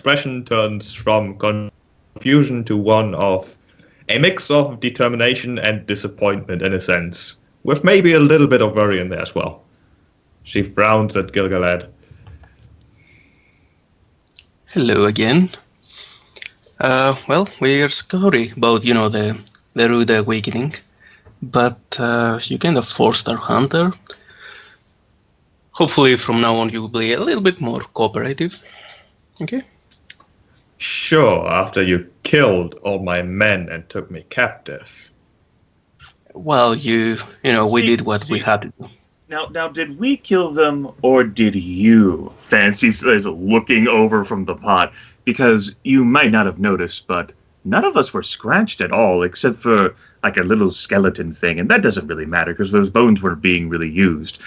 expression turns from confusion to one of a mix of determination and disappointment in a sense, with maybe a little bit of worry in there as well. She frowns at Gil-Galad. Hello again. Well, we're sorry about, the rude awakening, but you kind of forced our hunter. Hopefully from now on you will be a little bit more cooperative. Okay? Sure, after you killed all my men and took me captive. Well, we did what we had to do. Now, did we kill them or did you? Fancy says, looking over from the pot, because you might not have noticed, but none of us were scratched at all, except for like a little skeleton thing, and that doesn't really matter because those bones weren't being really used.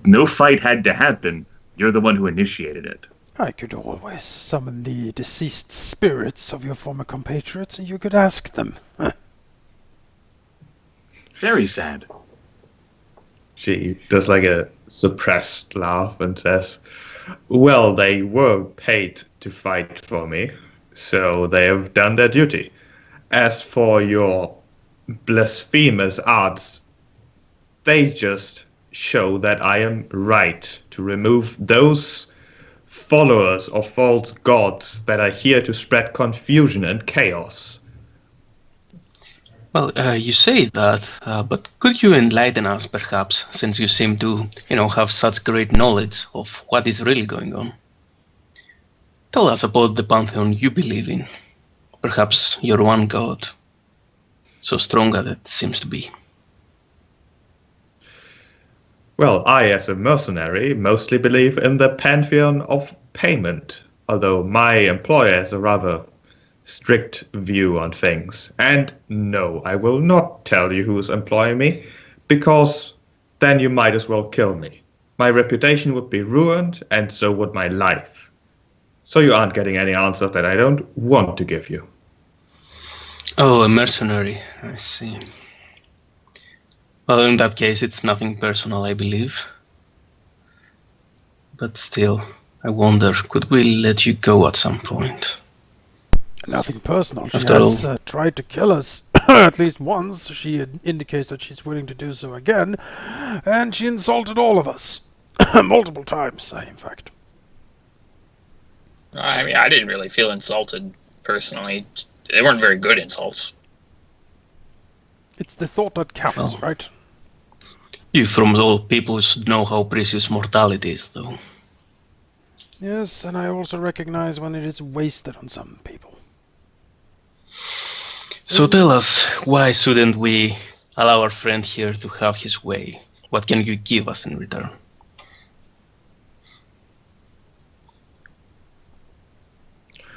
No fight had to happen. You're the one who initiated it. I could always summon the deceased spirits of your former compatriots, and you could ask them. Very sad. She does like a suppressed laugh and says, well, they were paid to fight for me, so they have done their duty. As for your blasphemous arts, they just show that I am right to remove those followers of false gods that are here to spread confusion and chaos. Well, you say that, but could you enlighten us, perhaps, since you seem to, have such great knowledge of what is really going on? Tell us about the pantheon you believe in. Perhaps your one god, so strong as it seems to be. Well, I, as a mercenary, mostly believe in the pantheon of payment, although my employer has a rather strict view on things. And no, I will not tell you who is employing me, because then you might as well kill me. My reputation would be ruined, and so would my life. So you aren't getting any answers that I don't want to give you. Oh, a mercenary, I see. Well, in that case, it's nothing personal, I believe. But still, I wonder, could we let you go at some point? Nothing personal. She After has tried to kill us at least once. She indicates that she's willing to do so again. And she insulted all of us. Multiple times, in fact. I mean, I didn't really feel insulted, personally. They weren't very good insults. It's the thought that counts, right? You from all people should know how precious mortality is, though. Yes, and I also recognize when it is wasted on some people. So tell us, why shouldn't we allow our friend here to have his way? What can you give us in return?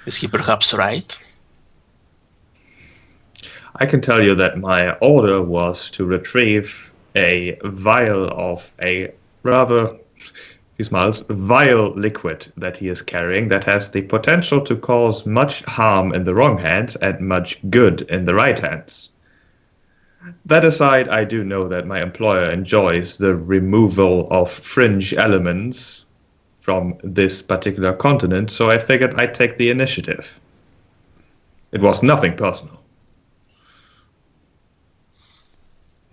Is he perhaps right? I can tell you that my order was to retrieve a vial of a rather, he smiles, vile liquid that he is carrying that has the potential to cause much harm in the wrong hands and much good in the right hands. That aside, I do know that my employer enjoys the removal of fringe elements from this particular continent, so I figured I'd take the initiative. It was nothing personal.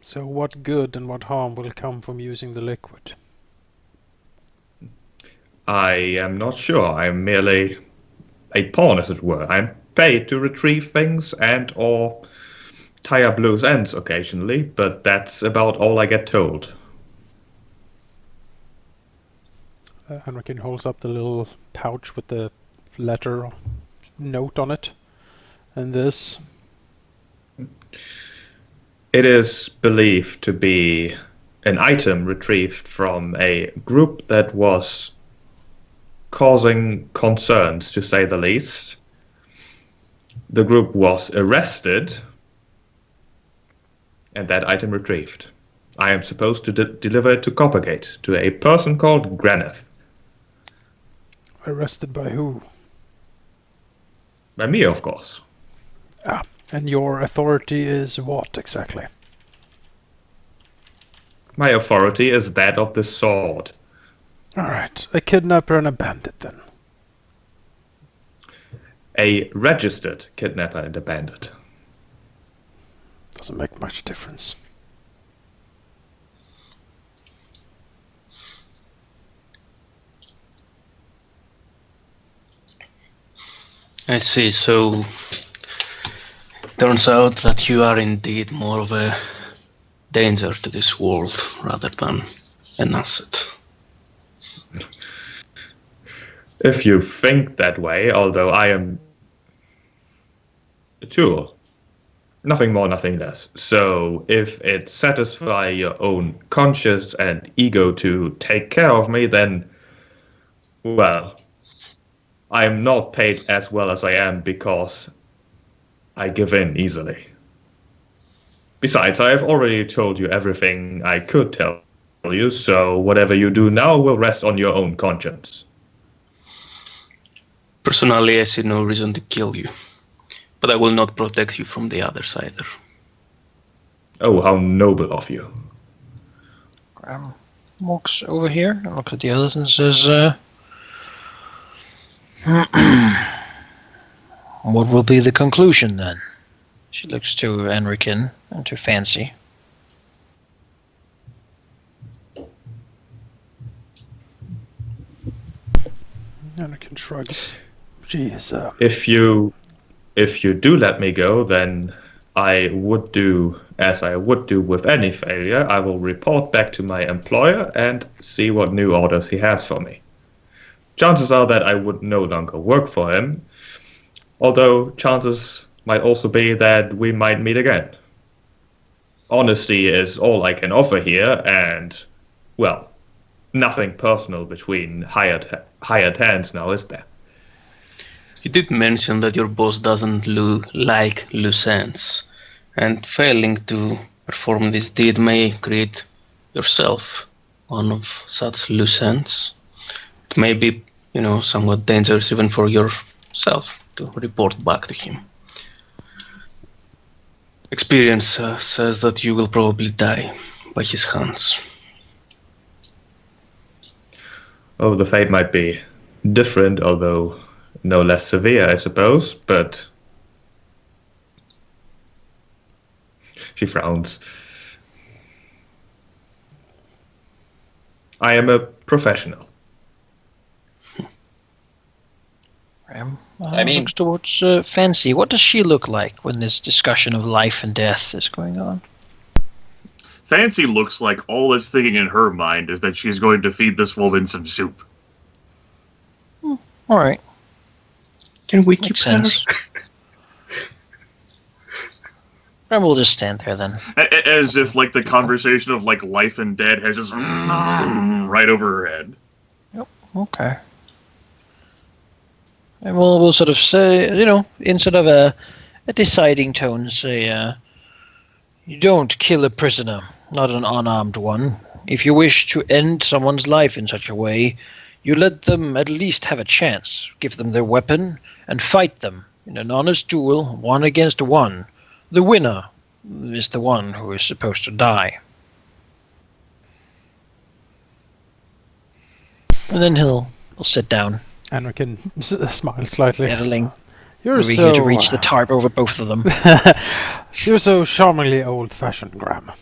So what good and what harm will come from using the liquid? I am not sure. I'm merely a pawn, as it were. I'm paid to retrieve things and or tie up loose ends occasionally, but that's about all I get told. Anrakyn holds up the little pouch with the letter note on it. And this? It is believed to be an item retrieved from a group that was causing concerns, to say the least. The group was arrested, and that item retrieved. I am supposed to deliver it to Coppergate, to a person called Grimith. Arrested by who? By me, of course. Ah, and your authority is what, exactly? My authority is that of the sword. Alright, a kidnapper and a bandit, then. a registered kidnapper and a bandit. Doesn't make much difference. I see, so turns out that you are indeed more of a danger to this world rather than an asset. If you think that way, although I am a tool. Nothing more, nothing less. So if it satisfies your own conscience and ego to take care of me, then, well, I am not paid as well as I am because I give in easily. Besides, I have already told you everything I could tell you, so whatever you do now will rest on your own conscience. Personally, I see no reason to kill you, but I will not protect you from the others either. Oh, how noble of you. Graham walks over here and looks at the others and says, what will be the conclusion then? She looks to Anrakyn and to Fancy. Anrakyn shrugs. Jeez. If you do let me go, then I would do as I would do with any failure. I will report back to my employer and see what new orders he has for me. Chances are that I would no longer work for him, although chances might also be that we might meet again. Honesty is all I can offer here, and, well, nothing personal between hired hands now, is there? You did mention that your boss doesn't like loose ends, and failing to perform this deed may create yourself one of such loose ends. It may be, somewhat dangerous even for yourself to report back to him. Experience says that you will probably die by his hands. Oh, the fate might be different, although no less severe, I suppose, but she frowns. I am a professional. Graham looks towards Fancy. What does she look like when this discussion of life and death is going on? Fancy looks like all that's thinking in her mind is that she's going to feed this woman some soup. All right. Can we keep Makes sense. Graham will just stand there then. As if, the conversation of, life and death has just right over her head. Yep. Okay. And we'll sort of say, in sort of a deciding tone, say, you don't kill a prisoner, not an unarmed one. If you wish to end someone's life in such a way, you let them at least have a chance. Give them their weapon and fight them in an honest duel, 1 against 1. The winner is the one who is supposed to die. And then he'll sit down. Anrakyn smiles slightly. Meddling. You're Moving so here to reach the tarp over both of them. You're so charmingly old-fashioned, Graham.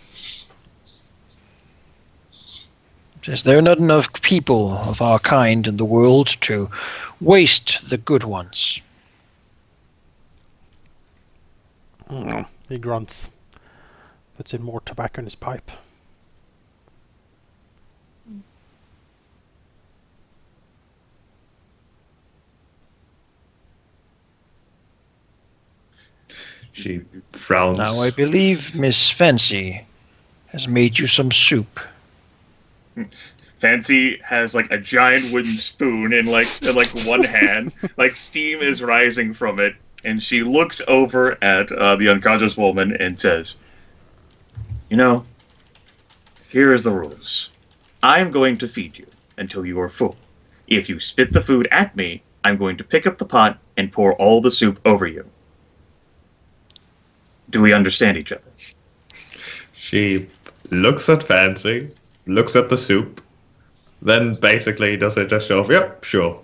Says there are not enough people of our kind in the world to waste the good ones. He grunts. Puts in more tobacco in his pipe. She frowns. Now I believe Miss Fancy has made you some soup. Fancy has a giant wooden spoon in one hand. Steam is rising from it, and she looks over at the unconscious woman and says, here is the rules. I'm going to feed you until you are full. If you spit the food at me, I'm going to pick up the pot and pour all the soup over you. Do we understand each other? She looks at Fancy, looks at the soup, then basically does a gesture of, yep, sure.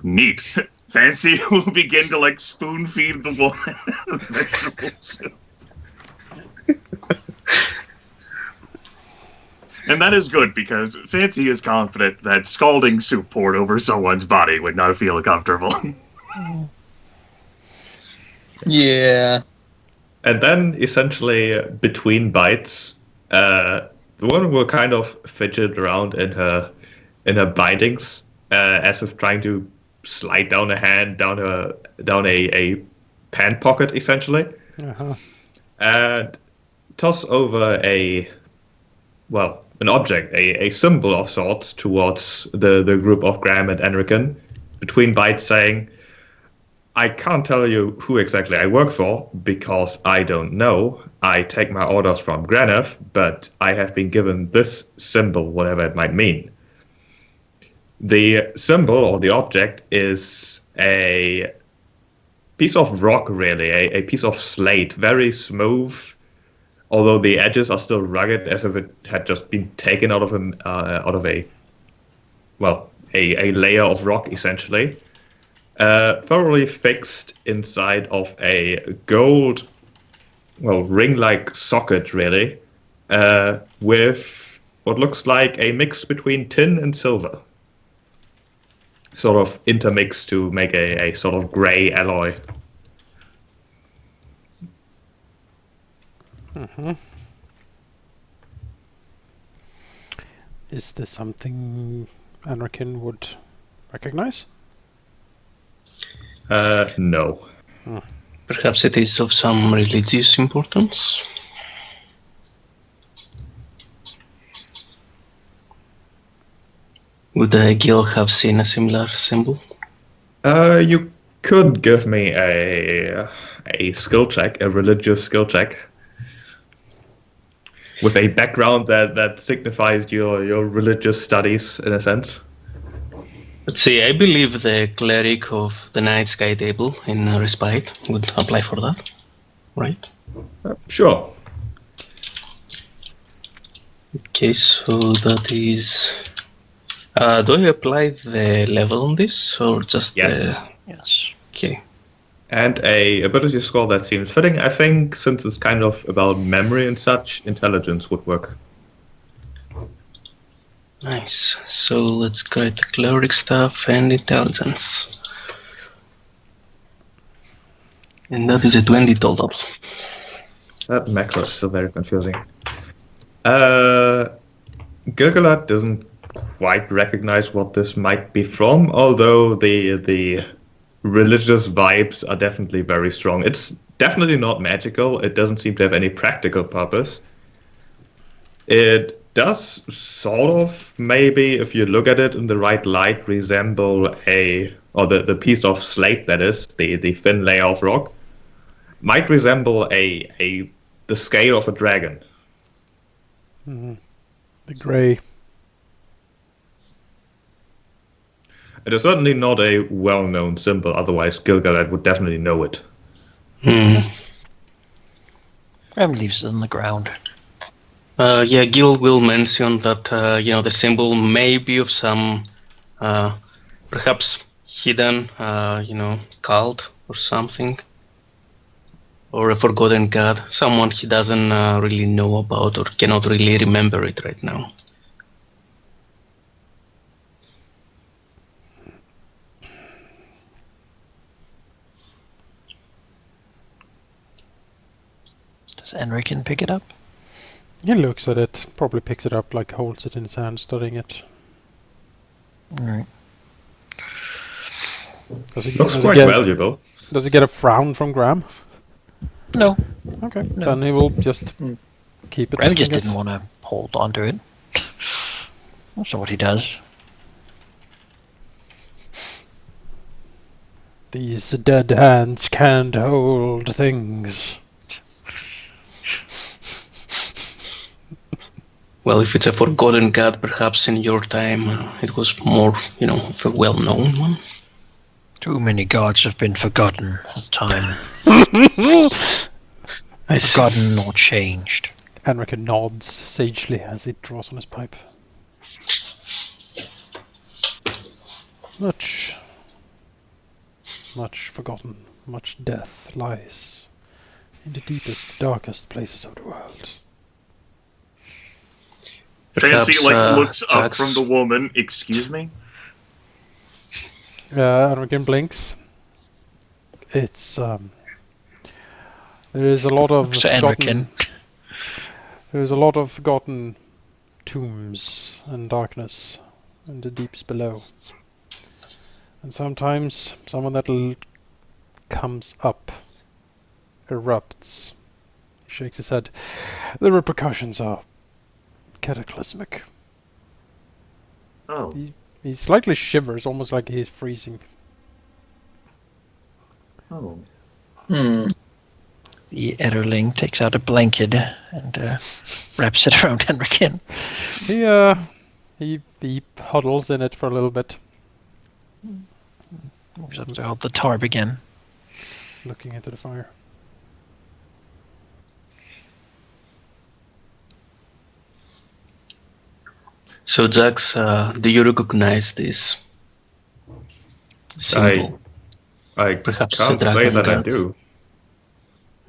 Neat. Fancy will begin to like spoon feed the woman vegetables. And that is good because Fancy is confident that scalding soup poured over someone's body would not feel comfortable. Yeah. And then, essentially, between bites, the woman will kind of fidget around in her bindings, as if trying to slide down a hand down a pant pocket, essentially, and toss over an object, a symbol of sorts, towards the group of Graham and Anrakyn, between bites, saying, I can't tell you who exactly I work for, because I don't know. I take my orders from Grimith, but I have been given this symbol, whatever it might mean. The symbol, or the object, is a piece of rock, really, a piece of slate, very smooth, although the edges are still rugged, as if it had just been taken out of a layer of rock, essentially. Thoroughly fixed inside of a gold, ring-like socket, really, with what looks like a mix between tin and silver. Sort of intermixed to make a sort of grey alloy. Is this something Anrakyn would recognize? No. Perhaps it is of some religious importance. Would Gil have seen a similar symbol? You could give me a skill check, a religious skill check, with a background that signifies your religious studies, in a sense. Let's see, I believe the cleric of the night sky table in Respite would apply for that, right? Sure. Okay, so that is... do I apply the level on this, or just Yes. Yes. Okay. And a ability score that seems fitting. I think, since it's kind of about memory and such, intelligence would work. Nice. So let's get the cleric stuff and intelligence. And that is a 20 total. That macro is still very confusing. Gil-Galad doesn't quite recognize what this might be from, although the religious vibes are definitely very strong. It's definitely not magical. It doesn't seem to have any practical purpose. It does sort of, maybe, if you look at it in the right light, resemble the piece of slate, that is, the thin layer of rock, might resemble the scale of a dragon. The grey. It is certainly not a well-known symbol, otherwise Gil-Galad would definitely know it. Graham leaves it on the ground. Yeah, Gil will mention that the symbol may be of some perhaps hidden cult or something, or a forgotten god, someone he doesn't really know about or cannot really remember it right now. Does Anrakyn pick it up? He looks at it, probably picks it up, like holds it in his hand, studying it. Alright. Looks quite valuable. Does he get a frown from Graham? No. Okay, No. then he will just keep it. Graham I just guess. didn't want to hold onto it. That's not what he does. These dead hands can't hold things. Well, if it's a forgotten god, perhaps in your time it was more, of a well-known one. Too many gods have been forgotten in time. I see. Forgotten or changed. Anrakyn nods sagely as he draws on his pipe. Much. much forgotten, much death lies in the deepest, darkest places of the world. Fancy Perhaps, looks up Zax- from the woman. Excuse me. Anrakyn blinks. It's there is a lot of So Anrakyn. there is a lot of forgotten tombs and darkness in the deeps below. And sometimes someone that comes up erupts. He shakes his head. The repercussions are cataclysmic. Oh. He slightly shivers, almost like he's freezing. Oh. Hmm. The Etterling takes out a blanket and wraps it around Anrakyn. He huddles in it for a little bit, Moves up to hold the tarp again. looking into the fire. So, Jax, do you recognize this symbol? I Perhaps can't a say dragon that I guard. do.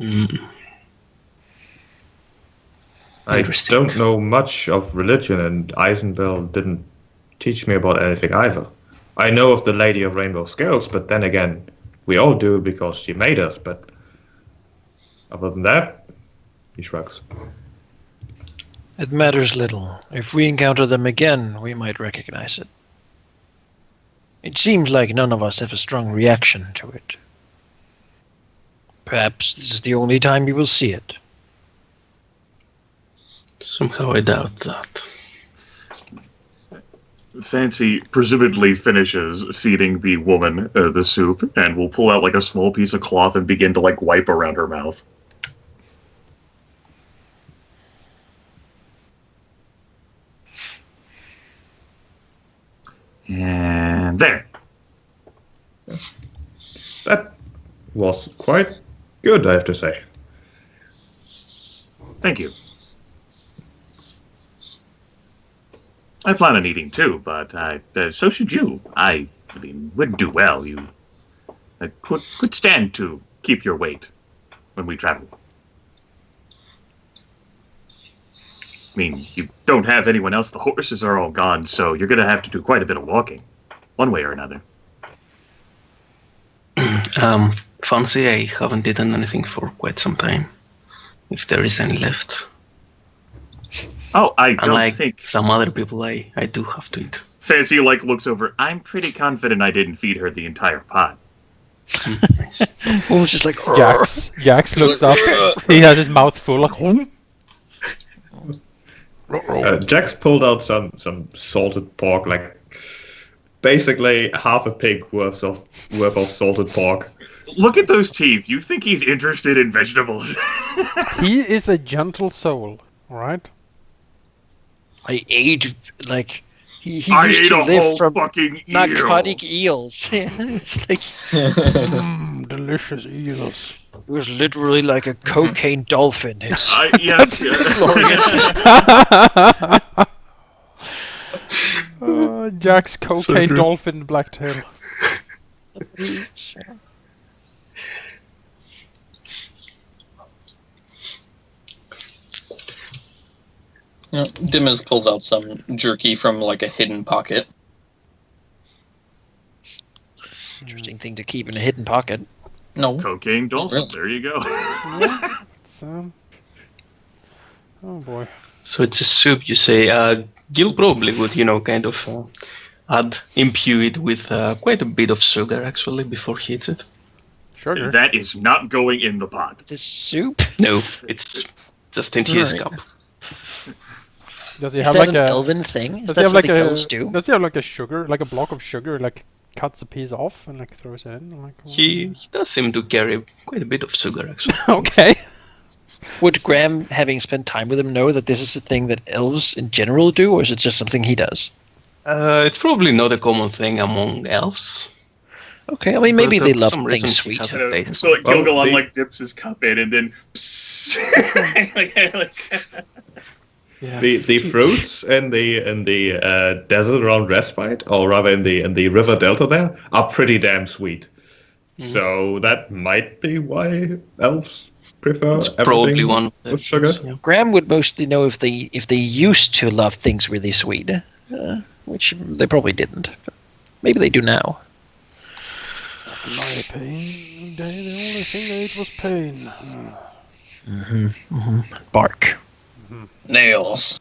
Mm. I Interesting. don't know much of religion, and Eisenbell didn't teach me about anything either. I know of the Lady of Rainbow Scales, but then again, we all do because she made us, but other than that, he shrugs. It matters little. If we encounter them again, we might recognize it. It seems like none of us have a strong reaction to it. Perhaps this is the only time we will see it. Somehow I doubt that. Fancy presumably finishes feeding the woman the soup and will pull out like a small piece of cloth and begin to like wipe around her mouth. And there. That was quite good, I have to say. Thank you. I plan on eating too, but so should you. I mean, wouldn't do well. You could stand to keep your weight when we travel. I mean, you don't have anyone else. The horses are all gone, so you're going to have to do quite a bit of walking, one way or another. Fancy, I haven't eaten anything for quite some time. If there is any left. Oh, I don't Unlike think... some other people, I do have to eat. Fancy, looks over. I'm pretty confident I didn't feed her the entire pot. Nice. Wolf's just like, Jax looks up. He has his mouth full, like, Jax pulled out some salted pork, like basically half a pig worth of salted pork. Look at those teeth. You think he's interested in vegetables? He is a gentle soul, alright? I ate, like, he I used ate to a live whole from fucking narcotic eel. eels. It's like, Delicious eels. it was literally like a cocaine dolphin. It's Yes. Jack's cocaine true. dolphin blacktail. You know, Dimezz pulls out some jerky from like a hidden pocket. interesting thing to keep in a hidden pocket. No. Cocaine dolphin. Really? There you go. Yeah, it's, oh boy. So it's a soup, you say. Gil probably would, kind of impue it with quite a bit of sugar, actually, before he eats it. Sugar. That is not going in the pot. This soup? No, it's just in his Right. cup. Does he Is have that like an a elven thing? Is does that he have like something a elves do? does he have like a sugar, like a block of sugar, like cuts a piece off and like throws it in? Like, He does seem to carry quite a bit of sugar, actually. okay. Would Graham, having spent time with him, know that this is a thing that elves in general do, or is it just something he does? It's probably not a common thing among elves. Okay, I mean, maybe But they for love some reason things he sweet. has So, taste. so like, Well, Gil-Galad the- dips his cup in and then Yeah. The fruits in the desert around Respite, or rather in the river delta there, are pretty damn sweet. So that might be why elves prefer It's probably everything one of the with sugar. things, yeah. Graham would mostly know if they used to love things really sweet, which they probably didn't. But maybe they do now. Back in my pain day, the only thing they ate was pain. Bark. Nails.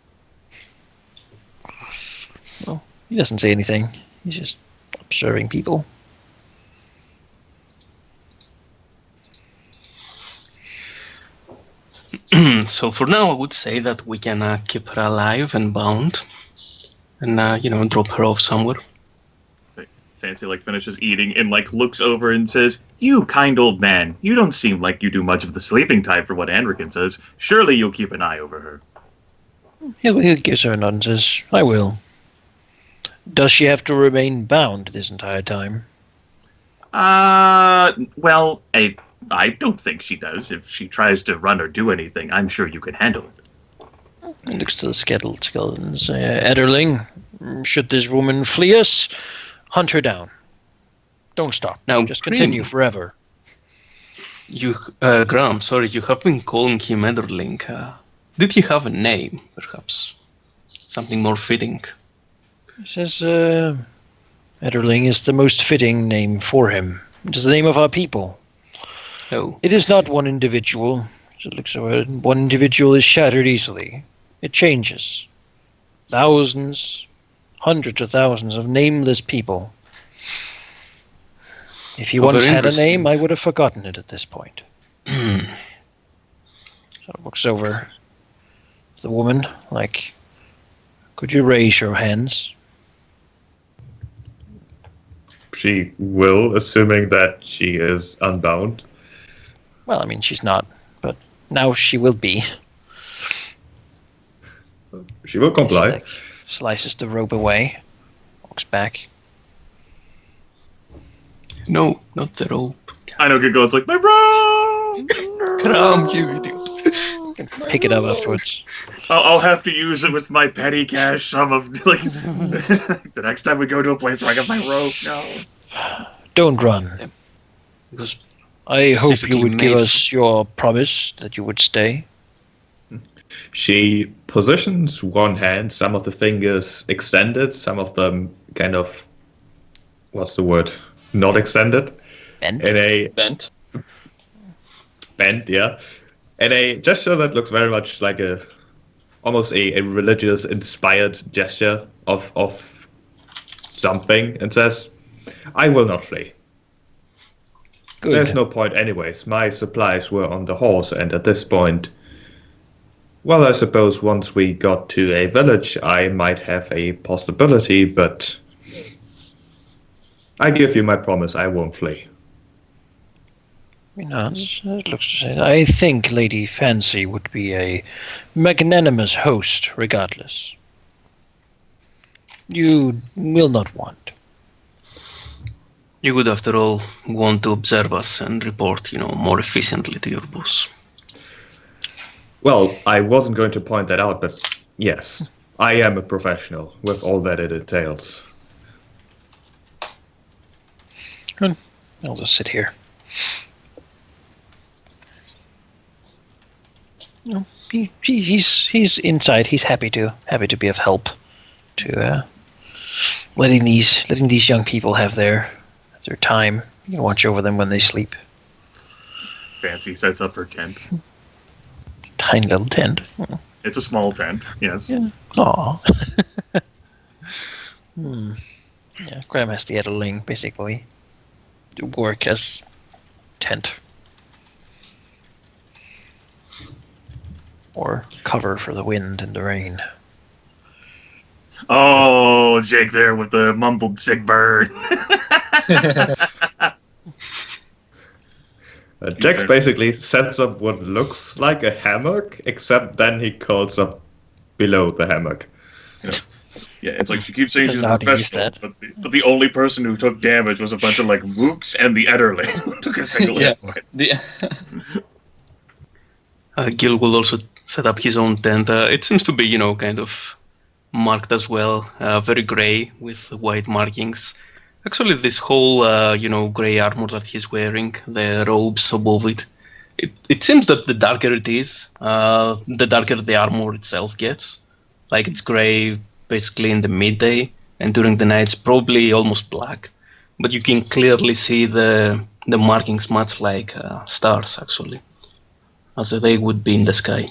Well, he doesn't say anything. He's just observing people. So for now, I would say that we can keep her alive and bound, and drop her off somewhere. Fancy finishes eating and looks over and says, "You kind old man, you don't seem like you do much of the sleeping type for what Anrakyn says. Surely you'll keep an eye over her." He gives her a nod and says, "I will." Does she have to remain bound this entire time? Well, I don't think she does. If she tries to run or do anything, I'm sure you can handle it. He looks to the skeletons. Ederling, should this woman flee us, hunt her down. Don't stop. Now, just continue Grim, forever. Graham, sorry, you have been calling him Ederling. Did he have a name, perhaps? Something more fitting? He says, Ederling is the most fitting name for him. It is the name of our people. Oh. It is not one individual. So it looks over. One individual is shattered easily. It changes. Thousands, hundreds of thousands of nameless people. If he once had a name, I would have forgotten it at this point. So it looks over the woman, could you raise your hands? She will, assuming that she is unbound. Well, I mean, she's not, but now she will be. She will comply. She, slices the rope away, walks back. No, not the rope. I know Gil-Galad's my rope! Graham, you idiot. Pick it up afterwards. I'll have to use it with my petty cash sum of, the next time we go to a place where I get my rope. No. Don't run. Because I hope you would give us your promise that you would stay. She positions one hand, some of the fingers extended, some of them kind of, what's the word? Not extended. Bent. In a Bent. bent, yeah. And a gesture that looks very much like almost a religious inspired gesture of something, and says, "I will not flee. Good. There's no point anyways. My supplies were on the horse, and at this point, well, I suppose once we got to a village, I might have a possibility, but I give you my promise, I won't flee." It looks to say, I think Lady Fancy would be a magnanimous host, regardless. You will not want. You would, after all, want to observe us and report, more efficiently to your boss. Well, I wasn't going to point that out, but yes, I am a professional with all that it entails. Good. I'll just sit here. No, he's inside. He's happy to be of help to letting these young people have their time. You can watch over them when they sleep. Fancy sets up her tent. Tiny little tent. It's a small tent, yes. Yeah. Aw. Yeah, Graham has the Ederling, basically, to work as tent. Or cover for the wind and the rain. Oh, Jake there with the mumbled sick bird. Jax basically sets up what looks like a hammock, except then he curls up below the hammock. Yeah, it's she keeps saying she's a Doesn't know how to use professional, but the only person who took damage was a bunch of mooks and the Ederling who took a single hit point. Gil will also set up his own tent. It seems to be, kind of marked as well, very gray with white markings. Actually, this whole, grey armor that he's wearing, the robes above it, it seems that the darker it is, the darker the armor itself gets. Like it's grey basically in the midday, and during the night it's probably almost black. But you can clearly see the markings much like stars, actually, as they would be in the sky.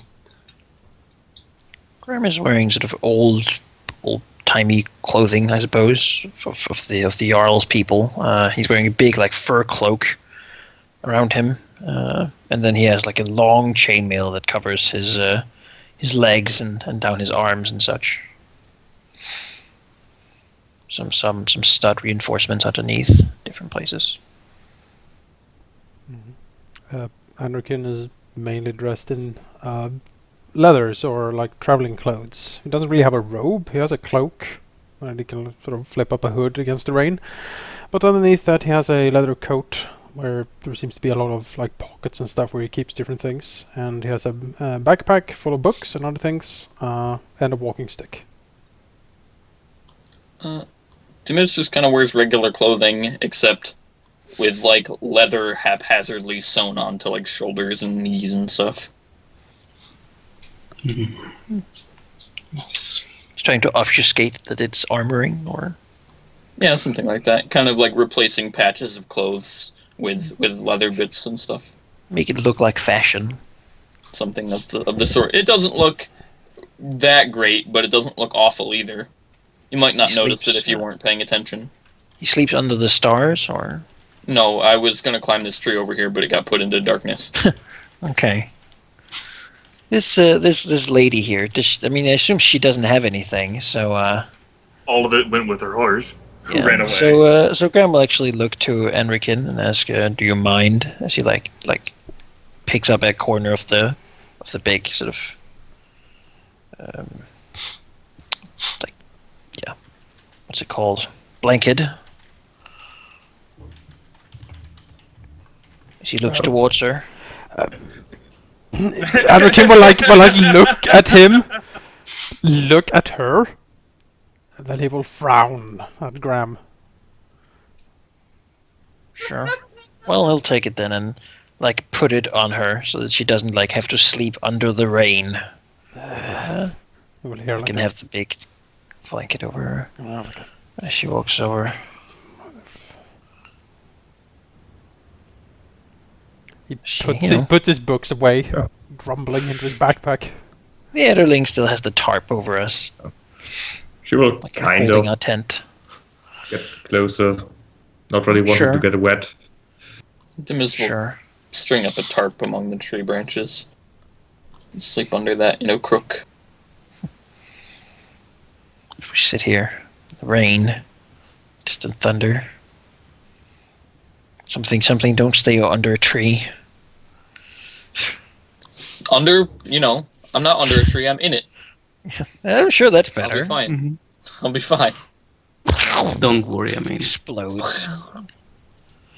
Graham is wearing sort of old-timey clothing, I suppose, of the Jarl's people. He's wearing a big fur cloak around him, and then he has a long chainmail that covers his legs and down his arms and such. Some stud reinforcements underneath different places. Anrakyn is mainly dressed in leathers or traveling clothes. He doesn't really have a robe. He has a cloak, and he can sort of flip up a hood against the rain. But underneath that, he has a leather coat where there seems to be a lot of pockets and stuff where he keeps different things. And he has a backpack full of books and other things, and a walking stick. Dimezz just kind of wears regular clothing, except with leather haphazardly sewn onto shoulders and knees and stuff. Mm-hmm. He's trying to obfuscate that it's armoring, or Yeah, something like that. Kind of replacing patches of clothes with leather bits and stuff. make it look like fashion. Something of the sort. It doesn't look that great, but it doesn't look awful either. You might not notice it if you weren't paying attention. He sleeps under the stars, or? No, I was going to climb this tree over here, but it got put into darkness. Okay. This lady here, I assume she doesn't have anything, so All of it went with her horse, who yeah. ran away. So Graham will actually look to Anrakyn and ask, "Do you mind?" As he picks up a corner of the big sort of what's it called? Blanket. She looks towards her. Anrakyn will look at him, look at her, and then he will frown at Graham. Sure. Well, he'll take it then and put it on her so that she doesn't have to sleep under the rain. You will hear You can have the big blanket over her as she walks over. He puts his books away, grumbling into his backpack. The Etterling still has the tarp over us. She will kind holding of a tent. get closer. Not really wanting to get wet. Dimezz will Sure. string up a tarp among the tree branches. And sleep under that, crook. We sit here. The rain. Distant thunder. Something, don't stay under a tree. Under, I'm not under a tree, I'm in it. I'm sure that's I'll better. be fine. Mm-hmm. I'll be fine. Don't worry, Explodes.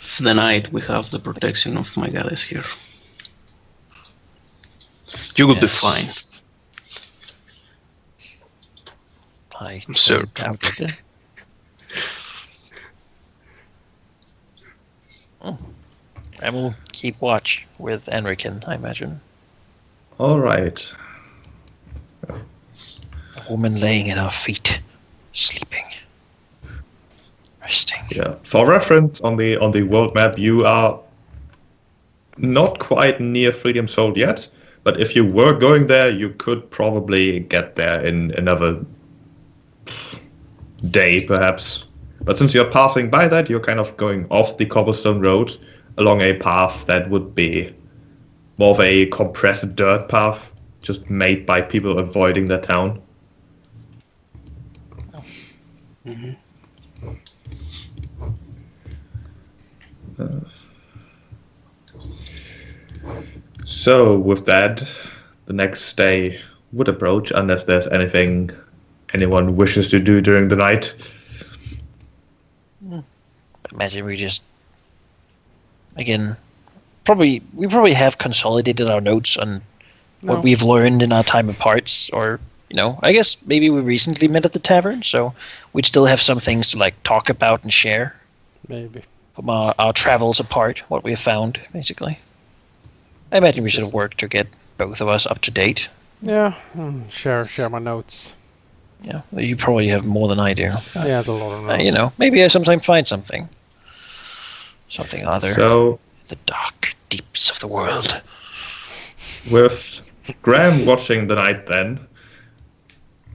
it's the night. We have the protection of my goddess here. You will be Yes. fine. I'm so doubt it. I will keep watch with Anrakyn, I imagine. All right. A woman laying at our feet, sleeping, resting. Yeah. For reference, on the world map, you are not quite near Freedom Soul yet. But if you were going there, you could probably get there in another day, perhaps. But since you're passing by that, you're kind of going off the cobblestone road along a path that would be more of a compressed dirt path, just made by people avoiding the town. Mm-hmm. So with that, the next day would approach, unless there's anything anyone wishes to do during the night. Imagine we just, again, we probably have consolidated our notes on what we've learned in our time apart, or I guess maybe we recently met at the tavern, so we'd still have some things to talk about and share. Maybe. From our travels apart, what we have found, basically. I imagine we should have worked to get both of us up to date. Yeah, share my notes. Yeah, you probably have more than I do. Yeah, the lot of notes. You know, maybe I sometimes find something. Something other. So, The dark deeps of the world. with Graham watching the night then,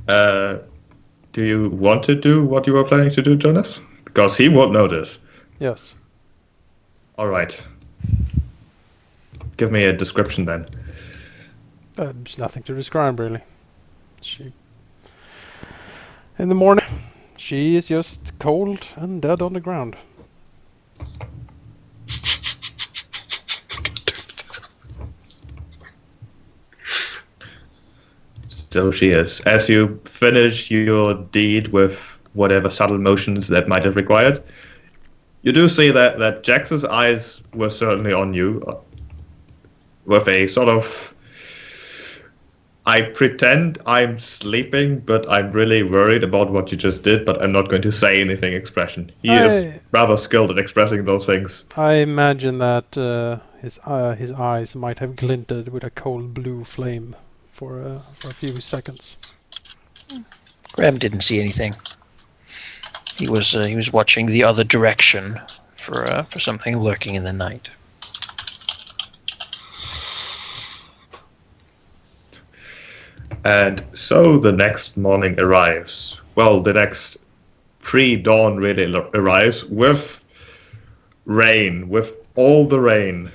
do you want to do what you were planning to do, Jonas? Because he won't notice. Yes. Alright. Give me a description then. There's nothing to describe, really. In the morning, she is just cold and dead on the ground. So she is. As you finish your deed with whatever subtle motions that might have required, you do see that Jax's eyes were certainly on you, with a sort of, I pretend I'm sleeping, but I'm really worried about what you just did, but I'm not going to say anything expression. He is rather skilled at expressing those things. I imagine that his eyes might have glinted with a cold blue flame for a few seconds. Graham didn't see anything. He was watching the other direction for something lurking in the night. And so the next morning arrives. Well, the next pre-dawn really arrives with rain, with all the rain.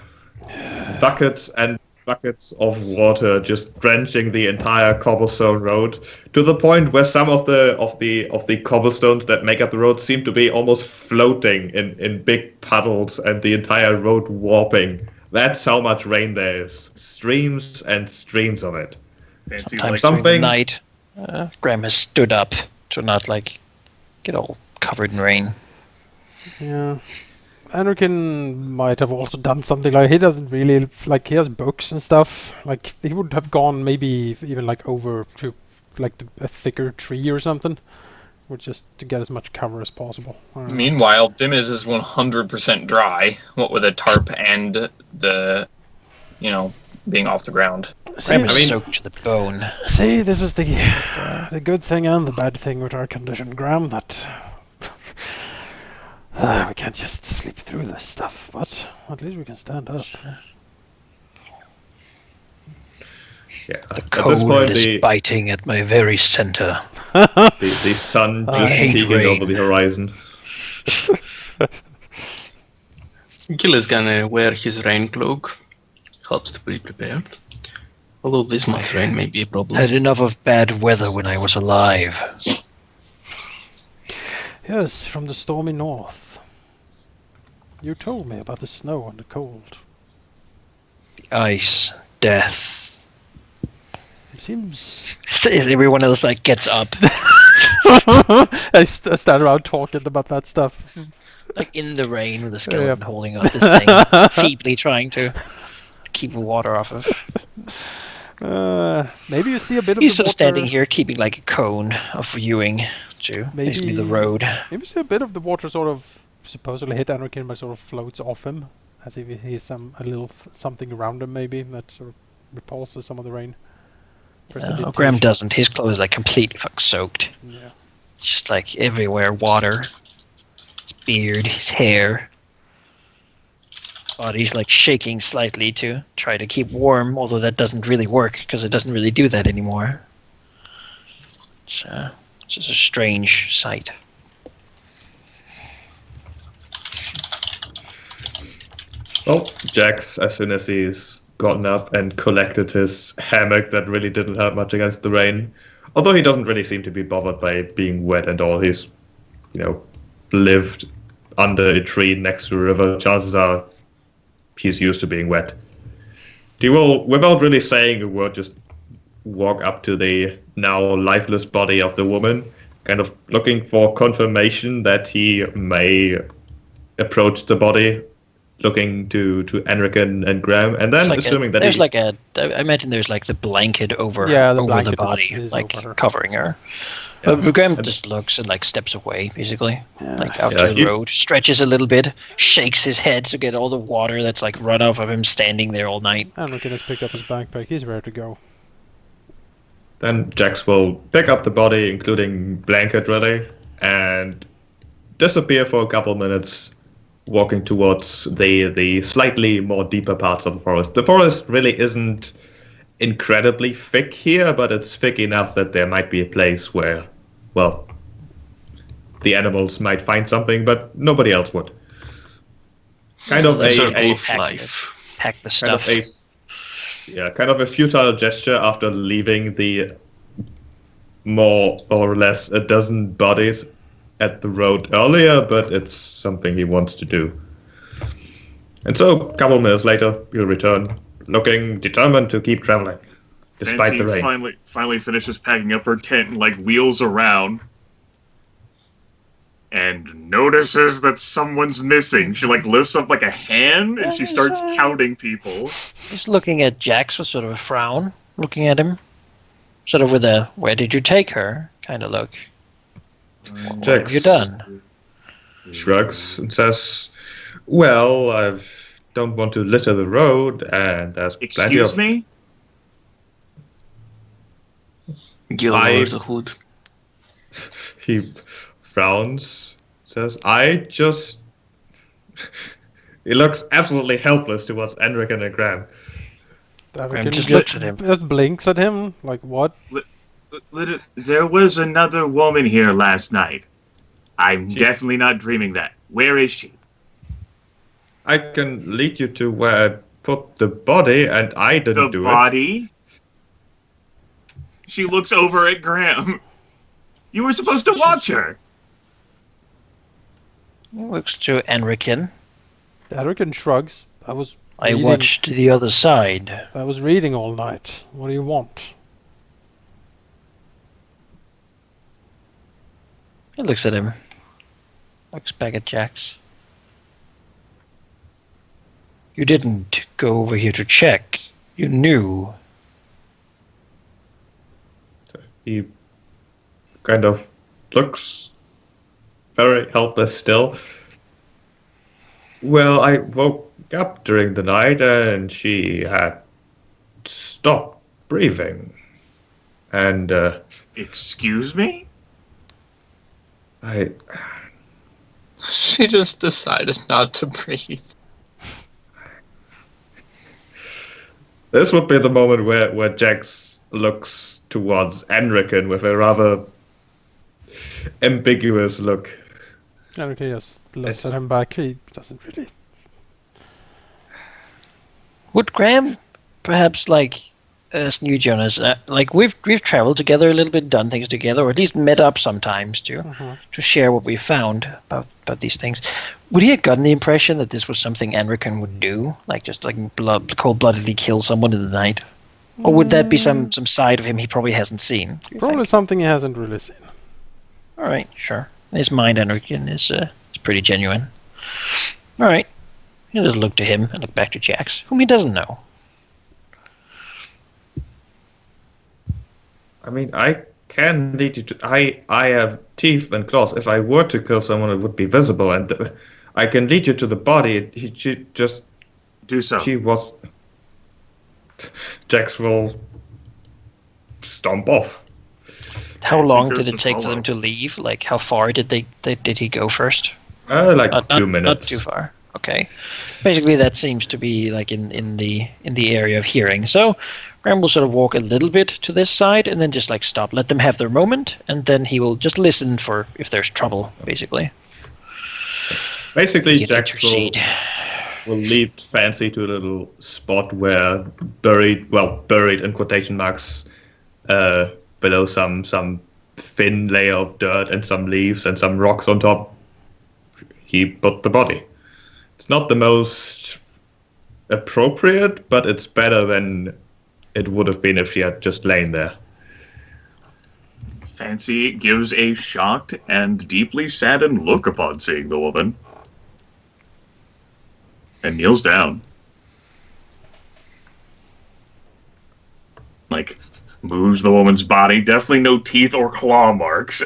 Buckets and buckets of water just drenching the entire cobblestone road, to the point where some of the cobblestones that make up the road seem to be almost floating in big puddles, and the entire road warping. That's how much rain there is. Streams and streams of it. Fancy Sometimes like during the something- night, Graham has stood up to not get all covered in rain. Yeah. Anrakyn might have also done something like he doesn't really he has books and stuff. Like he would have gone maybe even over to a thicker tree or something, or just to get as much cover as possible. I don't know. Meanwhile, Dimezz is 100% dry, what with a tarp and the, being off the ground. Graham is I mean- soaked to the bone. See, this is the good thing and the bad thing with our condition, Graham, that we can't just sleep through this stuff, but at least we can stand up. Yeah. The At this cold point, is biting at my very center. the sun I just hate peeking rain. over the horizon. Gil is gonna wear his rain cloak. Helps to be prepared. Although this month's rain may be a problem. Had enough of bad weather when I was alive. Yes, from the stormy north. You told me about the snow and the cold. Ice, death. It seems... Everyone else gets up. I stand around talking about that stuff. In the rain with a skeleton Yeah. holding up this thing, feebly trying to keep the water off of. Maybe you see a bit of He's the just water... standing here keeping a cone of viewing to basically the road. Maybe you see a bit of the water sort of supposedly hit Anrakyn, but sort of floats off him, as if he sees something around him, maybe that sort of repulses some of the rain. Graham doesn't. His clothes are completely soaked. Yeah. Just everywhere water. His beard, his hair. Body's shaking slightly to try to keep warm, although that doesn't really work because it doesn't really do that anymore. It's just a strange sight. Well, Jax, as soon as he's gotten up and collected his hammock that really didn't help much against the rain, although he doesn't really seem to be bothered by being wet and all, he's, lived under a tree next to a river. Chances are he's used to being wet. He will, without really saying a word, just walk up to the now lifeless body of the woman, kind of looking for confirmation that he may approach the body looking to Anrakyn and Graham, and then assuming that there's he... like a. I imagine there's like the blanket over the over blanket the body, is like over her. covering her. Yeah. But Graham just looks and like steps away, basically, like out Yeah, to the road, stretches a little bit, shakes his head to get all the water that's like run off of him standing there all night. Anrakyn has picked up his backpack. He's ready to go. Then Jax will pick up the body, including blanket really, and disappear for a couple minutes, walking towards the slightly more deeper parts of the forest. The forest really isn't incredibly thick here, but it's thick enough that there might be a place where, well, the animals might find something, but nobody else would. Kind of Pack the stuff. Kind of a futile gesture after leaving the more or less a dozen bodies at the road earlier, but it's something he wants to do. And so, a couple minutes later, he'll return, looking determined to keep traveling, despite Fancy the rain. finally finishes packing up her tent and like wheels around, and notices that someone's missing. She like lifts up like a hand and she starts counting people. Just looking at Jax with sort of a frown, looking at him, sort of with a "Where did you take her?" kind of look. What have you done? Shrugs and says, "Well, I don't want to litter the road, and there's plenty of..." Excuse me? Gil-Galad of Aduial. He frowns, says, "I just..." He looks absolutely helpless towards Anrakyn and Graham. Anrakyn just looks at him. Just blinks at him, like, what? There was another woman here last night. I'm definitely not dreaming that. Where is she? I can lead you to where I put the body, and I didn't do The body? She looks over at Graham. You were supposed to watch her. Looks to Anrakyn. Anrakyn shrugs. I watched the other side. I was reading all night. What do you want? He looks at him. Looks back at Jax. You didn't go over here to check. You knew. He kind of looks very helpless still. Well, I woke up during the night and she had stopped breathing. And, Excuse me? She just decided not to breathe. This would be the moment where Jax looks towards Anrakyn with a rather ambiguous look. Anrakyn just looks at him back. He doesn't really. Would Graham perhaps ask you, Jonas? Like we've traveled together a little bit, done things together, or at least met up sometimes to share what we found about these things. Would he have gotten the impression that this was something Anrakyn would do, like just like cold-bloodedly kill someone in the night, or would that be some side of him he probably hasn't seen? Probably something he hasn't really seen. All right, sure. In his mind, Anrakyn is pretty genuine. All right, he'll just look to him and look back to Jax, whom he doesn't know. I mean, I can lead you to... I have teeth and claws. If I were to kill someone, it would be visible, and I can lead you to the body. She just... Do so. She was... Jax will stomp off. How Fancy long goes did it to take for follow. them to leave? Like, how far did did he go first? Like Not 2 minutes. Not too far. Okay. Basically, that seems to be like in the area of hearing. So, Graham will sort of walk a little bit to this side and then just like stop, let them have their moment, and then he will just listen for if there's trouble. Basically. Basically, You can Jax intercede. will lead Fancy to a little spot where buried in quotation marks, below some thin layer of dirt and some leaves and some rocks on top, he put the body. It's not the most appropriate, but it's better than it would have been if she had just lain there. Fancy gives a shocked and deeply saddened look upon seeing the woman. and kneels down. Like, moves the woman's body. Definitely no teeth or claw marks.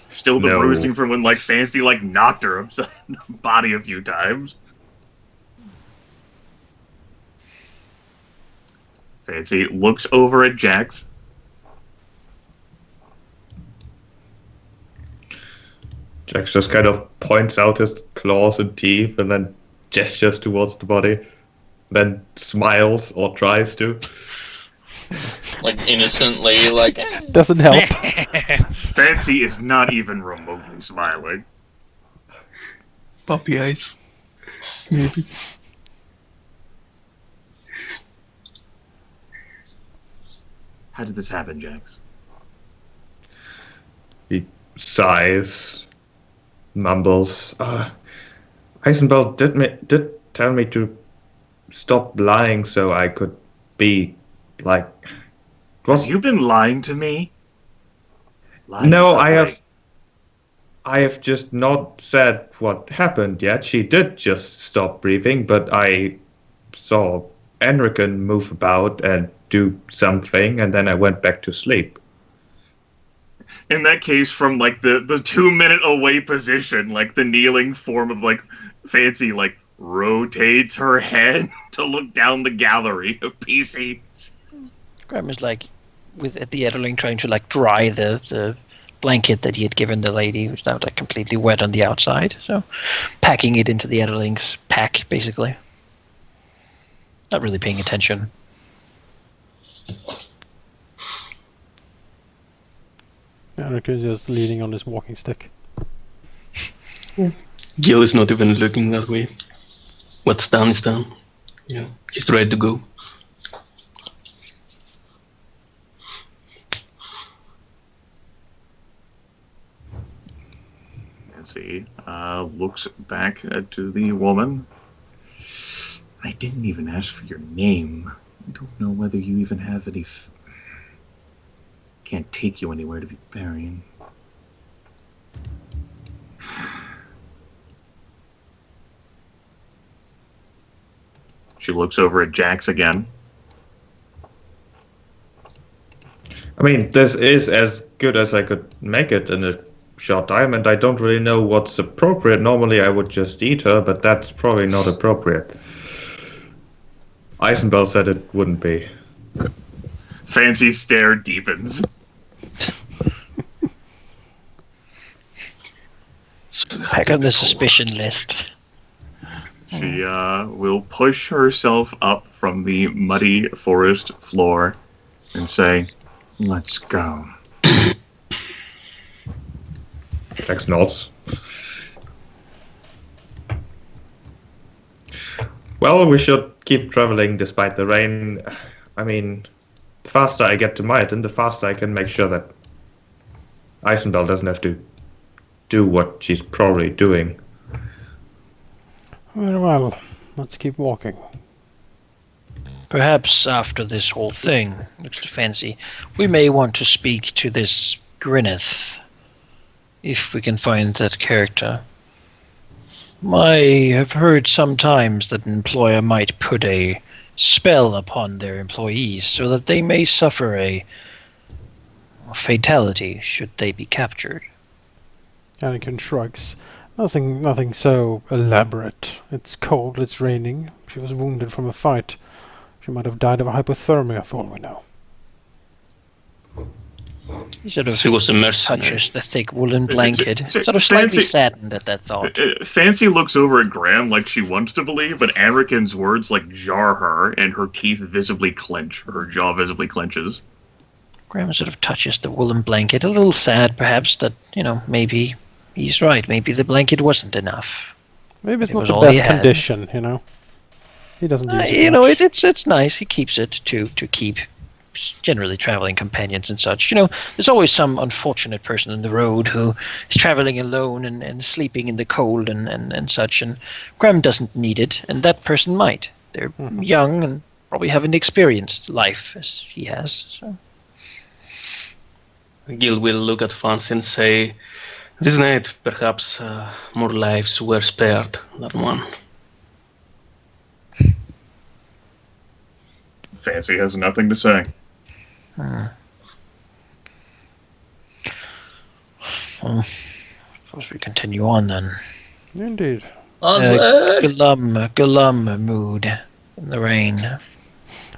Still the No. bruising from when, like, Fancy, like, knocked her upside the body a few times. Fancy looks over at Jax. Jax just kind of points out his claws and teeth and then gestures towards the body. Then smiles or tries to. Like, innocently, like... Doesn't help. Fancy is not even remotely smiling. Puppy eyes. Maybe. How did this happen, Jax? He sighs, mumbles. Eisenbelt did tell me to stop lying so I could be like. Have you been lying to me? Lying No, to I have just not said what happened yet. She did just stop breathing, but I saw Anrakyn move about and do something, and then I went back to sleep. In that case, from like the 2-minute away position, like the kneeling form of like Fancy, like rotates her head to look down the gallery of PCs. Graham is like at the Edderling trying to like dry the blanket that he had given the lady, who's now like completely wet on the outside. So packing it into the Edderling's pack, basically. Not really paying attention. Anrakyn is just leaning on his walking stick. Gil is not even looking that way. What's down is down. Yeah, he's ready to go. Fancy looks back to the woman. I didn't even ask for your name. I don't know whether you even have any... Can't take you anywhere to be buried. She looks over at Jax again. I mean, this is as good as I could make it in a short time, and I don't really know what's appropriate. Normally I would just eat her, but that's probably not appropriate. Eisenbell said it wouldn't be. Fancy stare deepens. Back on the suspicion list. She will push herself up from the muddy forest floor and say, "Let's go." Jax nods. Well, we should keep traveling despite the rain. I mean, the faster I get to Minett, the faster I can make sure that Eisenbell doesn't have to do what she's probably doing. Very well, let's keep walking. Perhaps after this whole thing, looks to Fancy, we may want to speak to this Grimith, if we can find that character. I have heard sometimes that an employer might put a spell upon their employees so that they may suffer a fatality should they be captured. Anrakyn shrugs. Nothing so elaborate. It's cold, it's raining. She was wounded from a fight. She might have died of hypothermia for all we know. He sort of She was a mercenary. touches the thick woolen blanket, so sort of slightly Fancy- saddened at that thought. Fancy looks over at Graham like she wants to believe, but Anrakyn's words like jar her, and her teeth visibly clench. Her jaw visibly clenches. Graham sort of touches the woolen blanket, a little sad perhaps that, maybe he's right. Maybe the blanket wasn't enough. Maybe it's It not was the all he best had. condition, He doesn't use it much. It's nice. He keeps it to keep generally traveling companions and such. There's always some unfortunate person on the road who is traveling alone and sleeping in the cold and such, and Graham doesn't need it, and that person might. They're young and probably haven't experienced life as he has. So. Gil will look at Fancy and say, "This night, perhaps more lives were spared than one." Fancy has nothing to say. Well, suppose we continue on then. Indeed. Onward! Glum mood in the rain.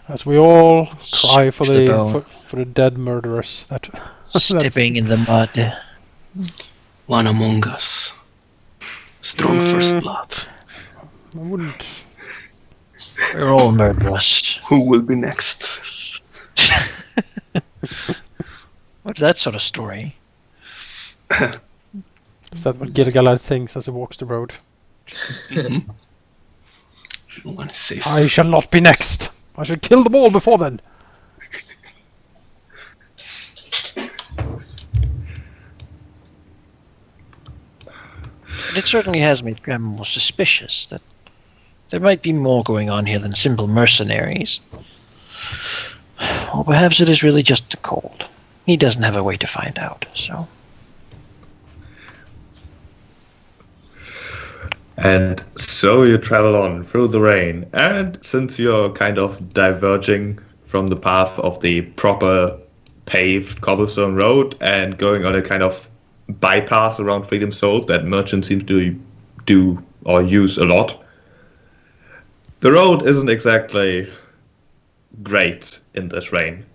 As we all cry for To the the bone. for the dead murderers. That Stepping in the mud. One among us. Strong first blood. I wouldn't. We're all murderous. Who will be next? What's that sort of story? Is that what Gil-Galad thinks as he walks the road? No one is safe. I shall not be next. I shall kill them all before then. But it certainly has made Graham more suspicious that there might be more going on here than simple mercenaries. Or perhaps it is really just the cold. He doesn't have a way to find out, so... And so you travel on through the rain, and since you're kind of diverging from the path of the proper paved cobblestone road and going on a kind of bypass around Freedom Soul that merchants seem to do or use a lot, the road isn't exactly great in this rain.